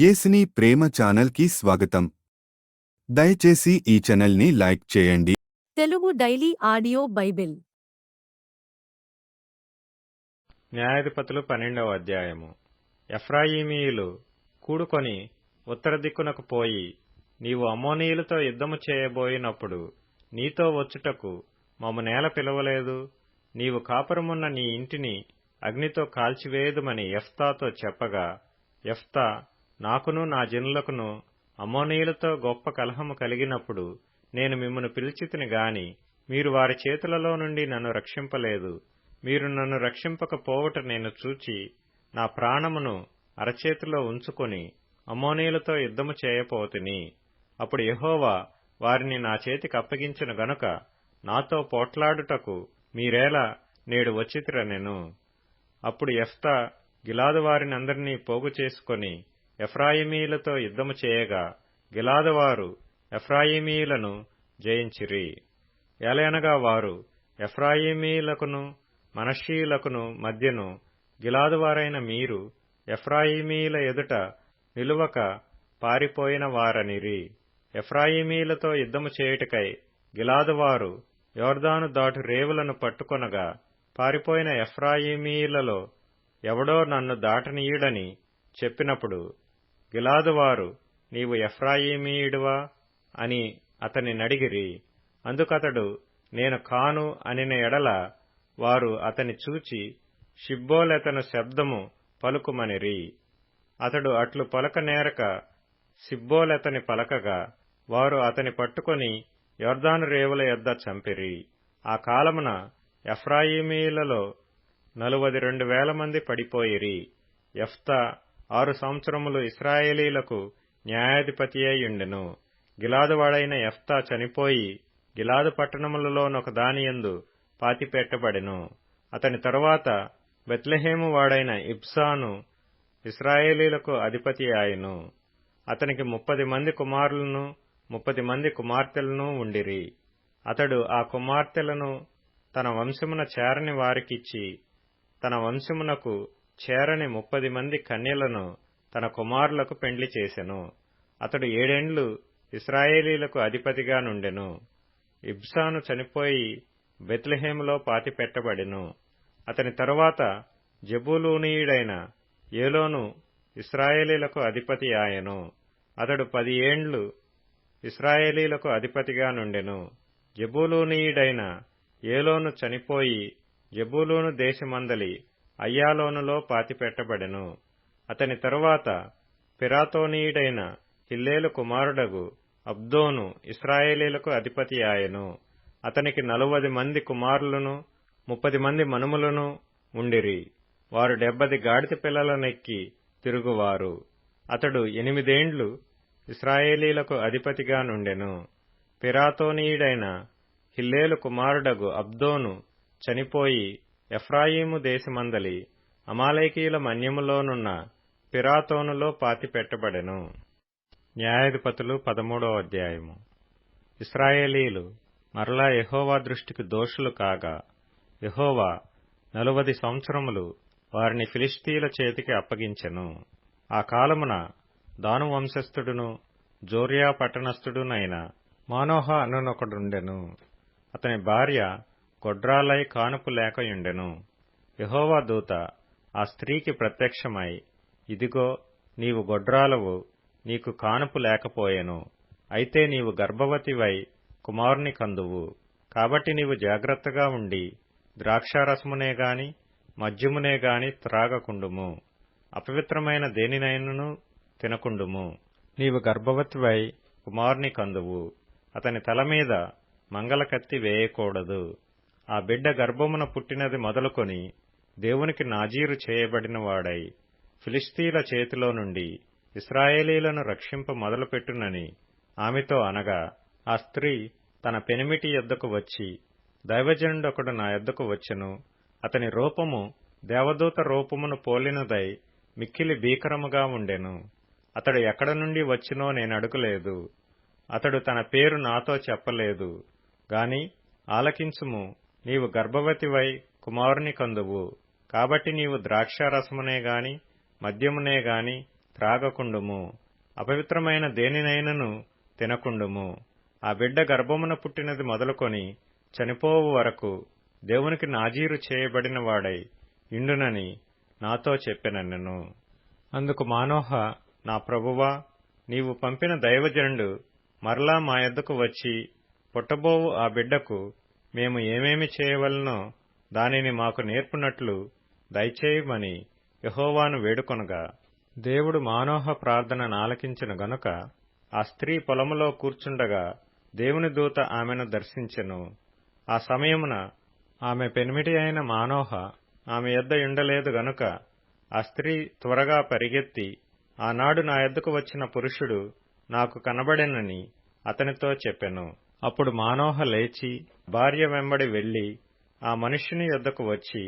యేసుని ప్రేమ ఛానల్కి స్వాగతం. దయచేసి ఈ ఛానల్ని లైక్ చేయండి. తెలుగు డైలీ ఆడియో బైబిల్ న్యాయాధిపతులు 12వ అధ్యాయము. ఎఫ్రాయిమీయులు కూడుకొని ఉత్తర దిక్కునకు పోయి, నీవు అమ్మోనీయులతో యుద్ధము చేయబోయినప్పుడు నీతో వచ్చుటకు మమ్ము నేల పిలవలేదు, నీవు కాపురమున్న నీ ఇంటిని అగ్నితో కాల్చివేయుదుమని యెఫ్తాతో చెప్పగా, యెఫ్తా నాకును నా జనులకును అమ్మోనీయులతో గొప్ప కలహము కలిగినప్పుడు నేను మిమ్మును పిలిచితిని గాని మీరు వారి చేతులలో నుండి నన్ను రక్షింపలేదు. మీరు నన్ను రక్షింపకపోవుట నేను చూచి నా ప్రాణమును అరచేతిలో ఉంచుకొని అమ్మోనీయులతో యుద్ధము చేయపోతిని. అప్పుడు యెహోవా వారిని నా చేతికి అప్పగించిన గనుక నాతో పోట్లాడుటకు మీరేలా నేడు వచ్చితిరనెను. అప్పుడు యెఫ్తా గిలాదు వారినందరినీ పోగు చేసుకొని ఎఫ్రాయిమీయులతో యుద్ధము చేయగా, గిలాదువారు ఎఫ్రాయిమీయులను జయించిరి. ఏలయనగా వారు ఎఫ్రాయిమీయులకును మనష్షీయులకును మధ్యను గిలాదువారైన మీరు ఎఫ్రాయిమీయుల ఎదుట నిలువక పారిపోయిన వారనిరి. ఎఫ్రాయిమీయులతో యుద్ధము చేయుటకై గిలాదువారు యొర్దాను దాటు రేవులను పట్టుకొనగా, పారిపోయిన ఎఫ్రాయిమీయులలో ఎవడో నన్ను దాటనీయుడని చెప్పినప్పుడు గిలాదువారు నీవు ఎఫ్రాయిమీయుడువా అని అతని నడిగిరి. అందుకతడు నేను కాను అనిన ఎడల వారు అతని చూచి షిబ్బోలెతను శబ్దము పలుకుమనిరి. అతడు అట్లు పలక నేరక సిబ్బోలెతని పలకగా, వారు అతని పట్టుకొని యొర్దాను రేవుల యొద్ద చంపిరి. ఆ కాలమున ఎఫ్రాయిమీయులలో 42,000 మంది పడిపోయిరి. యెఫ్తా 6 సంవత్సరములు ఇశ్రాయేలీలకు న్యాయాధిపతి అయ్యుండెను. గిలాదువాడైన యెఫ్తా చనిపోయి గిలాదు పట్టణములలోనొక దానియందు పాతిపెట్టబడెను. అతని తరువాత బెత్లెహేము వాడైన ఇబ్సాను ఇశ్రాయేలీలకు అధిపతి ఆయెను. అతనికి 30 మంది కుమారులను 30 మంది కుమార్తెలను ఉండిరి. అతడు ఆ కుమార్తెలను తన వంశమున చేరని వారికిచ్చి, తన వంశమునకు చేరని 30 మంది కన్యలను తన కుమారులకు పెండ్లి చేసెను. అతడు 7 ఏండ్లు ఇశ్రాయేలీలకు అధిపతిగా నుండెను. ఇబ్సాను చనిపోయి బెత్లెహేములో పాతిపెట్టబడెను. అతని తరువాత జెబూలూనీయుడైన ఏలోను ఇశ్రాయేలీలకు అధిపతి ఆయెను. అతడు 10 ఏండ్లు ఇశ్రాయేలీలకు అధిపతిగా నుండెను. జెబూలూనీయుడైన ఏలోను చనిపోయి జెబూలూను దేశమందలి అయ్యాలోనులో పాతిపెట్టబడెను. అతని తరువాత పిరాతోనీయుడైన హిల్లేలు కుమారుడగు అబ్దోను ఇశ్రాయేలీలకు అధిపతి ఆయెను. అతనికి 40 మంది కుమారులను 30 మంది మనుమలను ఉండిరి. వారు 70 గాడిద పిల్లలనెక్కి తిరుగువారు. అతడు 8 ఏండ్లు ఇశ్రాయేలీలకు అధిపతిగా నుండెను. పిరాతోనీయుడైన హిల్లేలు కుమారుడగు అబ్దోను చనిపోయి ఎఫ్రాయిము దేశమందలి అమాలేకీయుల మన్యములోనున్న పిరాతోనులో పాతిపెట్టబడెను. న్యాయాధిపతులు 13వ అధ్యాయము. ఇశ్రాయేలీలు మరలా యెహోవా దృష్టికి దోషులు కాగా, యెహోవా 40 సంవత్సరములు వారిని ఫిలిష్తీయుల చేతికి అప్పగించెను. ఆ కాలమున దాను వంశస్థుడును జోర్యా పట్టణస్థుడునైన మానోహ అనునొకడుండెను. అతని భార్య గొడ్రాలై కానుపు లేకయుండెను. యెహోవా దూత ఆ స్త్రీకి ప్రత్యక్షమై, ఇదిగో నీవు గొడ్రాలవు, నీకు కానుపు లేకపోయెను. అయితే నీవు గర్భవతివై కుమారుని కందువు. కాబట్టి నీవు జాగ్రత్తగా ఉండి ద్రాక్షారసమునే గాని మద్యమునే గాని త్రాగకుండుము. అపవిత్రమైన దేనినైనను తినకుండుము. నీవు గర్భవతివై కుమారుని కందువు. అతని తల మీద మంగళకత్తి వేయకూడదు. ఆ బిడ్డ గర్భమున పుట్టినది మొదలుకొని దేవునికి నాజీరు చేయబడిన వాడై ఫిలిష్తీయుల చేతిలో నుండి ఇశ్రాయేలీలను రక్షింప మొదలుపెట్టునని ఆమెతో అనగా, ఆ స్త్రీ తన పెనిమిటి యొద్దకు వచ్చి, దైవజనుడొకడు నా యొద్దకు వచ్చెను. అతని రూపము దేవదూత రూపమును పోలినదై మిక్కిలి భీకరముగా ఉండెను. అతడు ఎక్కడ నుండి వచ్చినో నేనడుగలేదు. అతడు తన పేరు నాతో చెప్పలేదు. గాని ఆలకించుము, నీవు గర్భవతివై కుమారుని కందువు. కాబట్టి నీవు ద్రాక్షారసమునే గాని మద్యమునే గాని త్రాగకుండుము, అపవిత్రమైన దేనినైనను తినకుండుము. ఆ బిడ్డ గర్భమున పుట్టినది మొదలుకొని చనిపోవు వరకు దేవునికి నాజీరు చేయబడిన వాడై ఇండునని నాతో చెప్పెనెను. అందుకు మానోహ, నా ప్రభువా, నీవు పంపిన దైవజనుడు మరలా మా యొద్దకు వచ్చి పుట్టబోవు ఆ బిడ్డకు మేము ఏమేమి చేయవలనో దానిని మాకు నేర్పునట్లు దయచేయమని యెహోవాను వేడుకొనగా, దేవుడు మానోహ ప్రార్థనను ఆలకించిన గనుక ఆ స్త్రీ పొలములో కూర్చుండగా దేవుని దూత ఆమెను దర్శించెను. ఆ సమయమున ఆమె పెనిమిటి అయిన మానోహ ఆమె యొద్ద ఉండలేదు గనుక ఆ స్త్రీ త్వరగా పరిగెత్తి, ఆనాడు నా యొద్దకు వచ్చిన పురుషుడు నాకు కనబడెనని అతనితో చెప్పెను. అప్పుడు మానోహ లేచి భార్య వెంబడి వెళ్లి ఆ మనుష్యుని యొద్దకు వచ్చి,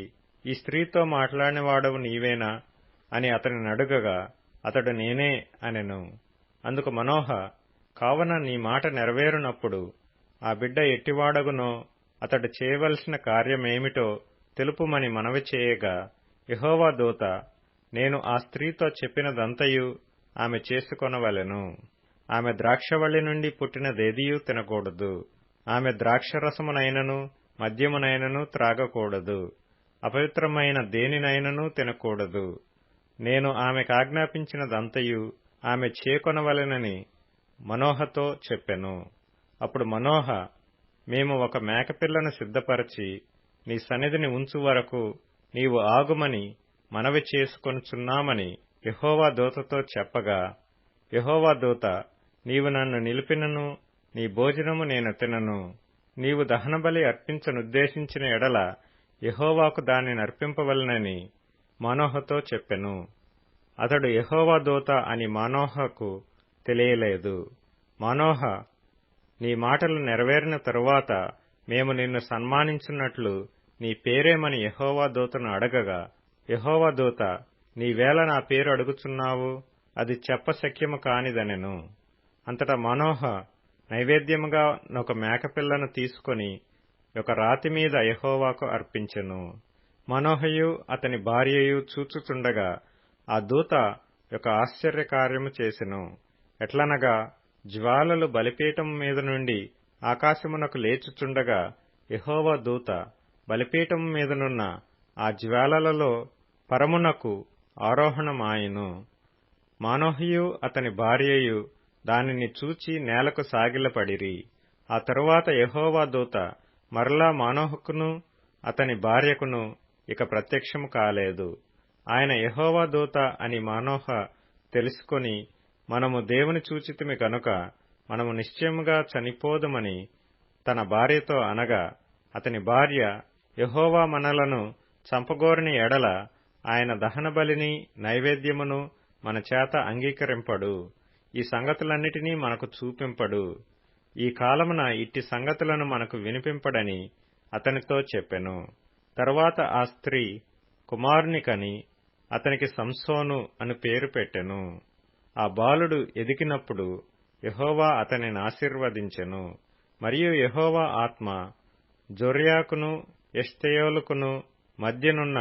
ఈ స్త్రీతో మాట్లాడినవాడవు నీవేనా అని అతనిని అడుగగా, అతడు నేనే అనెను. అందుకు మనోహ, కావున నీ మాట నెరవేరునప్పుడు ఆ బిడ్డ ఎట్టివాడగునో అతడు చేయవలసిన కార్యమేమిటో తెలుపుమని మనవి చేయగా, యెహోవా దూత, నేను ఆ స్త్రీతో చెప్పినదంతయు ఆమె చేసుకొనవలెను. ఆమె ద్రాక్షవల్లి నుండి పుట్టినదేదియూ తినకూడదు. ఆమె ద్రాక్షరసమునైనను మద్యమునైనను త్రాగకూడదు. అపవిత్రమైన దేనినైనను తినకూడదు. నేను ఆమెకాజ్ఞాపించినదంతయు ఆమె చేకొనవలెనని మనోహతో చెప్పెను. అప్పుడు మనోహ, మేము ఒక మేకపిల్లను సిద్ధపరచి నీ సన్నిధిని ఉంచు వరకు నీవు ఆగుమని మనవి చేసుకొనుచున్నామని యెహోవా దూతతో చెప్పగా, యెహోవా దూత, నీవు నన్ను నిలిపినను నీ భోజనము నేను తినను. నీవు దహనబలి అర్పించనుద్దేశించిన ఎడల యెహోవాకు దానిని అర్పింపవలెనని మనోహతో చెప్పెను. అతడు యెహోవా దూత అని మనోహకు తెలియలేదు. మనోహ, నీ మాటలు నెరవేరిన తరువాత మేము నిన్ను సన్మానించున్నట్లు నీ పేరేమని యెహోవా దూతను అడగగా, యెహోవా దూత, నీవేళ నా పేరు అడుగుచున్నావు, అది చెప్పశక్యము కానిదనెను. అంతటా మనోహ నైవేద్యముగా ఒక మేకపిల్లను తీసుకొని ఒక రాతి మీద యెహోవాకు అర్పించెను. మనోహయు అతని భార్యయు చూచుచుండగా ఆ దూత ఒక ఆశ్చర్యకార్యము చేసెను. ఎట్లనగా, జ్వాలలు బలిపీఠము మీద నుండి ఆకాశమునకు లేచుచుండగా యెహోవా దూత బలిపీఠము మీదనున్న ఆ జ్వాలలలో పరమునకు ఆరోహణమాయెను. మానోహయు అతని భార్యయు దానిని చూచి నేలకు సాగిలపడిరి. ఆ తరువాత యెహోవా దూత మరలా మానోహకును అతని భార్యకును ఇక ప్రత్యక్షము కాలేదు. ఆయన యెహోవా దూత అని మానోహ తెలుసుకొని, మనము దేవుని చూచితిమి గనుక మనము నిశ్చయముగా చనిపోదుమని తన భార్యతో అనగా, అతని భార్య, యెహోవా మనలను చంపగోరిన ఎడల ఆయన దహనబలిని నైవేద్యమును మన చేత అంగీకరింపడు, ఈ సంగతులన్నిటినీ మనకు చూపింపడు, ఈ కాలమున ఇట్టి సంగతులను మనకు వినిపింపడని అతనితో చెప్పెను. తరువాత ఆ స్త్రీ కుమారుని కని అతనికి సంసోను అని పేరు పెట్టెను. ఆ బాలుడు ఎదిగినప్పుడు యెహోవా అతనిని ఆశీర్వదించెను. మరియు యెహోవా ఆత్మ జొర్యాకును ఎష్టెయోలుకును మధ్యనున్న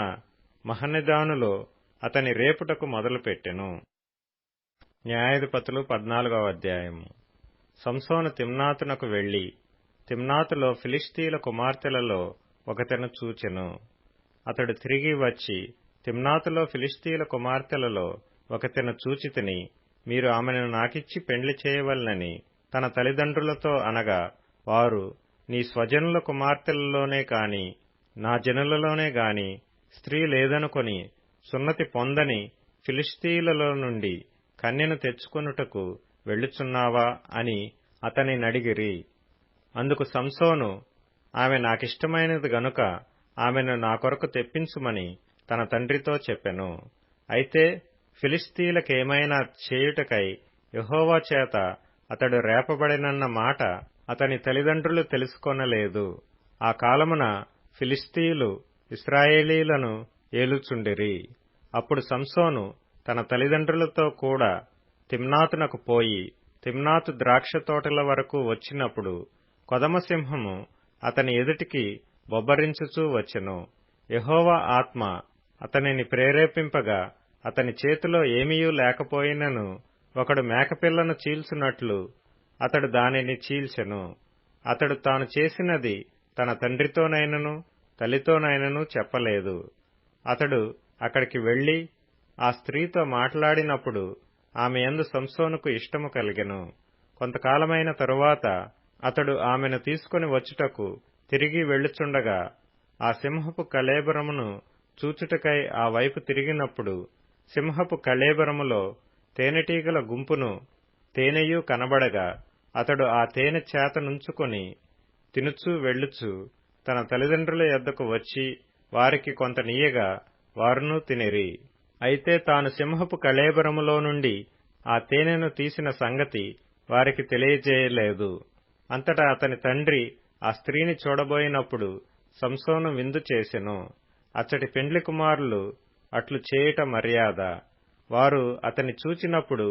మహనెదానులో అతని రేపుటకు మొదలుపెట్టెను. న్యాయాధిపతులు 14వ అధ్యాయము. సంసోను తిమ్నాతునకు వెళ్లి తిమ్నాతులో ఫిలిష్తీయుల కుమార్తెలలో ఒకతెను చూచెను. అతడు తిరిగి వచ్చి, తిమ్నాతులో ఫిలిష్తీయుల కుమార్తెలలో ఒకతెను చూచితిని, మీరు ఆమెను నాకిచ్చి పెండ్లి చేయవలనని తన తల్లిదండ్రులతో అనగా, వారు, నీ స్వజనుల కుమార్తెలలోనే కాని నా జనులలోనే గాని స్త్రీ లేదనుకొని సున్నతి పొందని ఫిలిష్తీయులలో నుండి కన్యను తెచ్చుకొనుటకు వెళ్ళుచున్నావా అని అతనినడిగిరి. అందుకు సంసోను, ఆమె నాకిష్టమైనది గనుక ఆమెను నా కొరకు తెప్పించుమని తన తండ్రితో చెప్పెను. అయితే ఫిలిష్తీయులకేమైనా చేయుటకై యెహోవా చేత అతడు రేపబడినన్న మాట అతని తల్లిదండ్రులు తెలుసుకొనలేదు. ఆ కాలమున ఫిలిష్తీయులు ఇశ్రాయేలీయులను ఏలుచుండిరి. అప్పుడు సంసోను తన తల్లిదండ్రులతో కూడా తిమ్నాతునకు పోయి తిమ్నాతు ద్రాక్ష తోటల వరకు వచ్చినప్పుడు కొదమసింహము అతని ఎదుటికి బొబ్బరించుచూ వచ్చెను. యెహోవా ఆత్మ అతనిని ప్రేరేపింపగా అతని చేతిలో ఏమీయూ లేకపోయినను ఒకడు మేకపిల్లను చీల్చున్నట్లు అతడు దానిని చీల్చెను. అతడు తాను చేసినది తన తండ్రితోనైనను తల్లితోనైనను చెప్పలేదు. అతడు అక్కడికి వెళ్లి ఆ స్త్రీతో మాట్లాడినప్పుడు ఆమె యందు సంసోనుకు ఇష్టము కలిగెను. కొంతకాలమైన తరువాత అతడు ఆమెను తీసుకుని వచ్చుటకు తిరిగి వెళ్ళుచుండగా ఆ సింహపు కళేబరమును చూచుటకై ఆ వైపు తిరిగినప్పుడు సింహపు కళేబరములో తేనెటీగల గుంపును తేనెయు కనబడగా అతడు ఆ తేనె చేత నుంచుకొని తినుచూ వెళ్ళుచు తన తల్లిదండ్రుల యొద్దకు వచ్చి వారికి కొంత నీయగా వారునూ తినిరి. అయితే తాను సింహపు కళేబరములో నుండి ఆ తేనెను తీసిన సంగతి వారికి తెలియజేయలేదు. అంతటా అతని తండ్రి ఆ స్త్రీని చూడబోయినప్పుడు సంసోను విందు చేసెను. అచ్చటి పెండ్లి కుమారులు అట్లు చేయుట మర్యాద. వారు అతని చూచినప్పుడు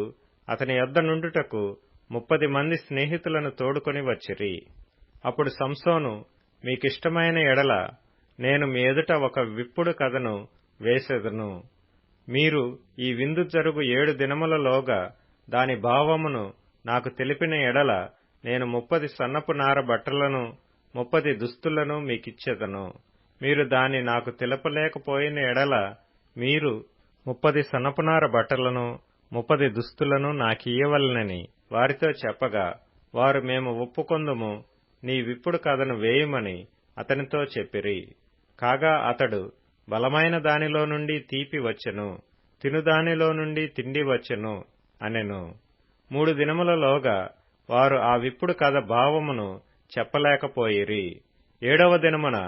అతని యొద్ద నుండుటకు 30 మంది స్నేహితులను తోడుకొని వచ్చిరి. అప్పుడు సంసోను, మీకిష్టమైన ఎడల నేను మీ ఎదుట ఒక విప్పుడు కథను వేసెదను. మీరు ఈ విందు జరుగు 7 దినములలోగా దాని భావమును నాకు తెలిపిన ఎడల నేను 30 సన్నపు నార బట్టలను 30 దుస్తులను మీకిచ్చెదను. మీరు దాన్ని నాకు తెలపలేకపోయిన ఎడల మీరు 30 సన్నపు నార బట్టలను 30 దుస్తులను నాకియ్యవలెనని వారితో చెప్పగా వారు మేము ఒప్పుకొందుము, నీ విప్పుడు కథను వేయుమని అతనితో చెప్పిరి. కాగా అతడు బలమైన దానిలో నుండి తీపి వచ్చెను, తినుదానిలో నుండి తిండి వచ్చెను అనెను. 3 దినములలోగా వారు ఆ విప్పుడు కథ భావమును చెప్పలేకపోయిరి. 7వ దినమున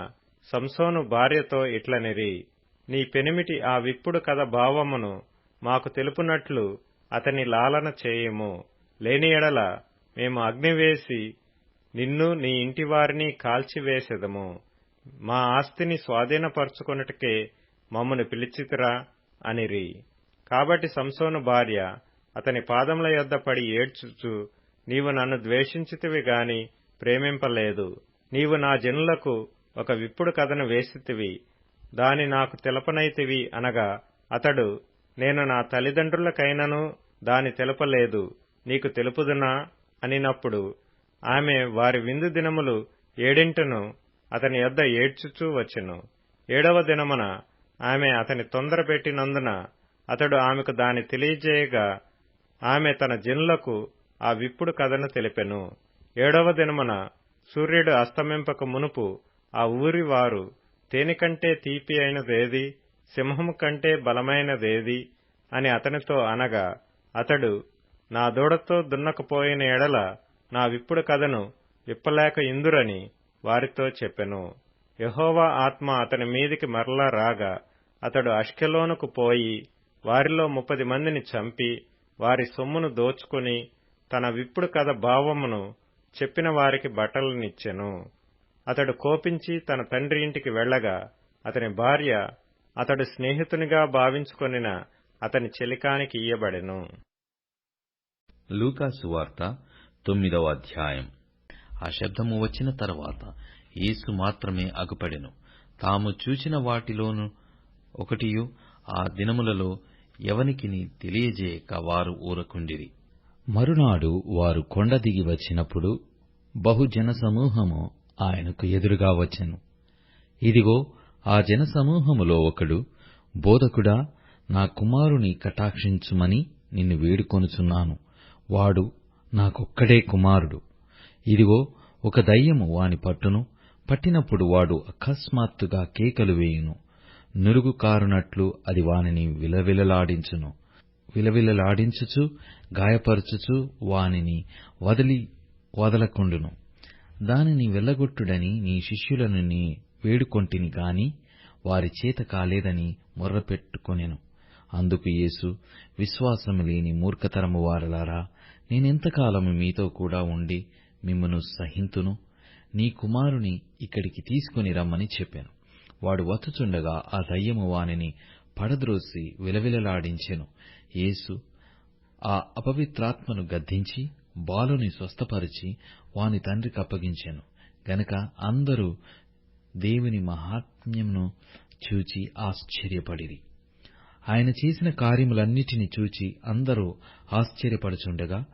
సంసోను భార్యతో ఇట్లనిరి, నీ పెనిమిటి ఆ విప్పుడు కథ భావమును మాకు తెలుపునట్లు అతని లాలన చేయుము. లేని ఎడల మేము అగ్నివేసి నిన్ను నీ ఇంటివారిని కాల్చివేసెదము. మా ఆస్తిని స్వాధీనపరచుకొనుటకే మమ్మను పిలిచితిరా అనిరి. కాబట్టి సంసోను భార్య అతని పాదముల యొద్ద పడి ఏడ్చుచు, నీవు నన్ను ద్వేషించితివి గాని ప్రేమింపలేదు. నీవు నా జనులకు ఒక విప్పుడు కథను వేసితివి, దాని నాకు తెలపనైతివి అనగా అతడు, నేను నా తల్లిదండ్రులకైనను దాని తెలపలేదు, నీకు తెలుపుదునా అనినప్పుడు ఆమె వారి విందు దినములు 7 అతని యొద్ద ఏడ్చుచూ వచ్చెను. 7వ దినమున ఆమె అతని తొందర పెట్టినందున అతడు ఆమెకు దాని తెలియజేయగా ఆమె తన జనులకు ఆ విప్పుడు కథను తెలిపెను. 7వ దినమున సూర్యుడు అస్తమింపక మునుపు ఆ ఊరి వారు, తేనెకంటే తీపి అయినదేది, సింహము కంటే బలమైనదేది అని అతనితో అనగా అతడు, నా దూడతో దున్నకపోయిన ఎడల నా విప్పుడు కథను విప్పలేక ఇందురని వారితో చెప్పెను. యెహోవా ఆత్మ అతని మీదికి మరలా రాగా అతడు అష్కెలోనుకు పోయి వారిలో 30 మందిని చంపి వారి సొమ్మును దోచుకుని తన విప్పుడు కథ భావమును చెప్పిన వారికి బట్టలనిచ్చెను. అతడు కోపించి తన తండ్రి ఇంటికి వెళ్లగా అతని భార్య అతడు స్నేహితునిగా భావించుకొనిన అతని చెలికానికి ఇయ్యబడెను. లూకా సువార్త 9వ అధ్యాయం. ఆ శబ్దము వచ్చిన తరువాత యేసు మాత్రమే అగుపడెను. తాము చూచిన వాటిలోను ఒకటియు ఆ దినములలో ఎవనికిని తెలియజేయక వారు ఊరకుండిరి. మరునాడు వారు కొండ దిగి వచ్చినప్పుడు బహుజనసమూహము ఆయనకు ఎదురుగా వచ్చెను. ఇదిగో, ఆ జనసమూహములో ఒకడు, బోధకుడా, నా కుమారుని కటాక్షించుమని నిన్ను వేడుకొనుచున్నాను. వాడు నాకొక్కడే కుమారుడు. ఇదిగో, ఒక దయ్యము వాని పట్టును. పట్టినప్పుడు వాడు అకస్మాత్తుగా కేకలు వేయును. నురుగు కారునట్లు అది వానిని విలవిలలాడించుచు గాయపరచుచు వానిని వదలకుండును. దానిని వెళ్ళగొట్టుడని నీ శిష్యులను నీ వేడుకొంటిని గాని వారి చేత కాలేదని మొర్రపెట్టుకొనెను. అందుకు యేసు, విశ్వాసము లేని మూర్ఖతరము వారలారా, నేనెంతకాలము మీతో కూడా ఉండి మిమ్మును సహింతును? నీ కుమారుని ఇక్కడికి తీసుకుని రమ్మని చెప్పాను. వాడు వచ్చుచుండగా ఆ దయ్యము వానిని పడద్రోసి విలవిలలాడించెను. యేసు ఆ అపవిత్రాత్మను గద్దించి బాలుని స్వస్థపరిచి వాని తండ్రికి అప్పగించెను. గనుక అందరూ దేవుని మహాత్మ్యమును చూచి ఆశ్చర్యపడిరి. ఆయన చేసిన కార్యములన్నిటినీ చూచి అందరూ ఆశ్చర్యపడుచుండగా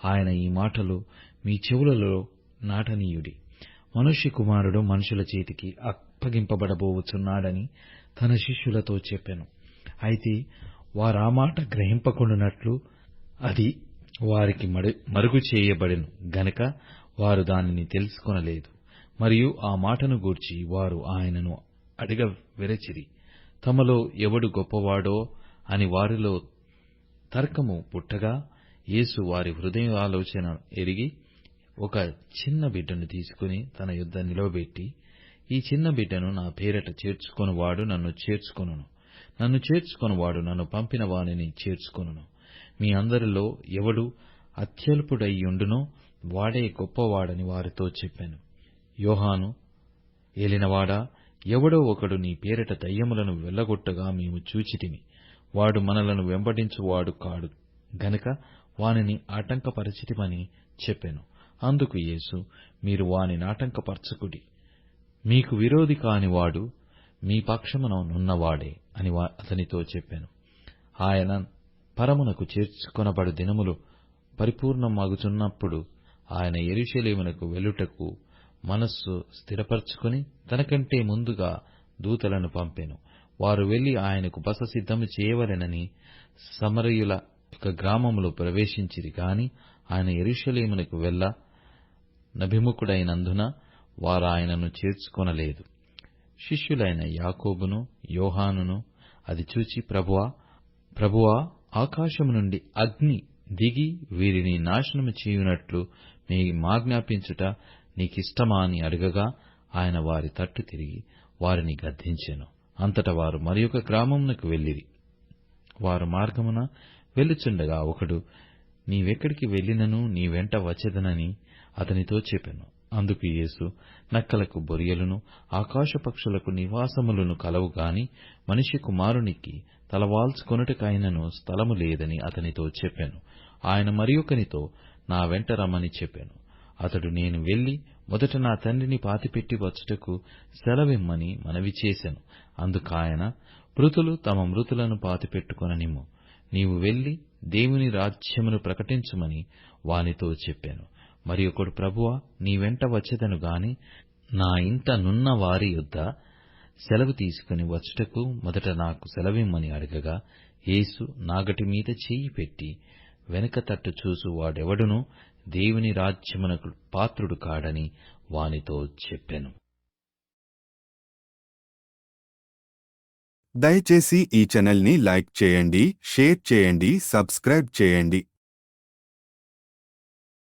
ఆయన ఈ మాటలు మీ చెవులలో నాటనీయుడి. మనుష్య కుమారుడు మనుషుల చేతికి అప్పగింపబడబోవుచున్నాడని తన శిష్యులతో చెప్పెను. అయితే వారా మాట గ్రహింపకుండునట్లు అది వారికి మరుగు చేయబడెను గనుక వారు దానిని తెలుసుకొనలేదు. మరియు ఆ మాటను గూర్చి వారు ఆయనను అడగ వెరచిరి. తమలో ఎవడు గొప్పవాడో అని వారిలో తర్కము పుట్టగా యేసు వారి హృదయాలోచన ఎరిగి ఒక చిన్న బిడ్డను తీసుకుని తన యొద్ద నిలవబెట్టి, ఈ చిన్న బిడ్డను నా పేరట చేర్చుకొనువాడు నన్ను చేర్చుకొనును, నన్ను చేర్చుకొనువాడు నన్ను పంపిన వానిని చేర్చుకొనును. మీ అందరిలో ఎవడు అత్యల్పుడయ్యుండునో వాడే గొప్పవాడని వారితో చెప్పాను. యోహాను ఏలినవాడా, ఎవడో ఒకడు నీ పేరట దయ్యములను వెళ్లగొట్టగా మేము చూచితిమి. వాడు మనలను వెంబడించువాడు కాడు గనుక వానిని ఆటంకపరచితిమని చెప్పెను. అందుకు యేసు, మీరు వానిని ఆటంకపరచకుడి. మీకు విరోధి కానివాడు మీ పక్షమున నున్నవాడే అని అతనితో చెప్పెను. ఆయన పరమునకు చేర్చుకొనబడు దినములు పరిపూర్ణమగుచున్నప్పుడు ఆయన యెరూషలేమునకు వెళ్ళుటకు మనస్సు స్థిరపరచుకుని తనకంటే ముందుగా దూతలను పంపెను. వారు వెళ్లి ఆయనకు బస సిద్ధము చేయవలెనని సమరయుల ఒక గ్రామములో ప్రవేశించిరి గాని ఆయన యెరూషలేమునకు వెళ్ళ నభిముఖుడైనందున వారాయనను చేర్చుకొనలేదు. శిష్యులైన యాకోబును యోహానును అది చూచి, ప్రభువా, ఆకాశము నుండి అగ్ని దిగి వీరిని నాశనము చేయునట్లు మేమాజ్ఞాపించుట నీకిష్టమా అని అడగగా ఆయన వారి తట్టు తిరిగి వారిని గద్దించెను. అంతటా వారు మరియొక గ్రామమునకు వెళ్ళిరి. వారు మార్గమున వెళ్ళుచుండగా ఒకడు, నీవెక్కడికి వెళ్ళినను నీ వెంట వచ్చెదనని అతనితో చెప్పెను. అందుకు యేసు, నక్కలకు బొరియలును ఆకాశపక్షులకు నివాసములను కలవు గాని మనిషి కుమారునికి తలవాల్చుకొనుటకైనను స్థలము లేదని అతనితో చెప్పెను. ఆయన మరియొకనితో, నా వెంట రమ్మని చెప్పెను. అతడు, నేను వెళ్లి మొదట నా తండ్రిని పాతిపెట్టి వచ్చుటకు సెలవిమ్మని మనవి చేసెను. అందుకాయన, మృతులు తమ మృతులను పాతిపెట్టుకొననిమ్ము, నీవు వెళ్లి దేవుని రాజ్యమును ప్రకటించుమని వానితో చెప్పాను. మరి ఒకడు, ప్రభువా, నీ వెంట వచ్చెదను గాని నా ఇంట నున్న వారి యొద్ద సెలవు తీసుకుని వచ్చుటకు మొదట నాకు సెలవిమ్మని అడగగా, యేసు నాగటి మీద చెయ్యి పెట్టి వెనుక తట్టు చూసు వాడెవడునూ దేవుని రాజ్యమునకు పాత్రుడు కాడని వానితో చెప్పెను. దయచేసి ఈ ఛానల్ని లైక్ చేయండి, షేర్ చేయండి, సబ్స్క్రైబ్ చేయండి.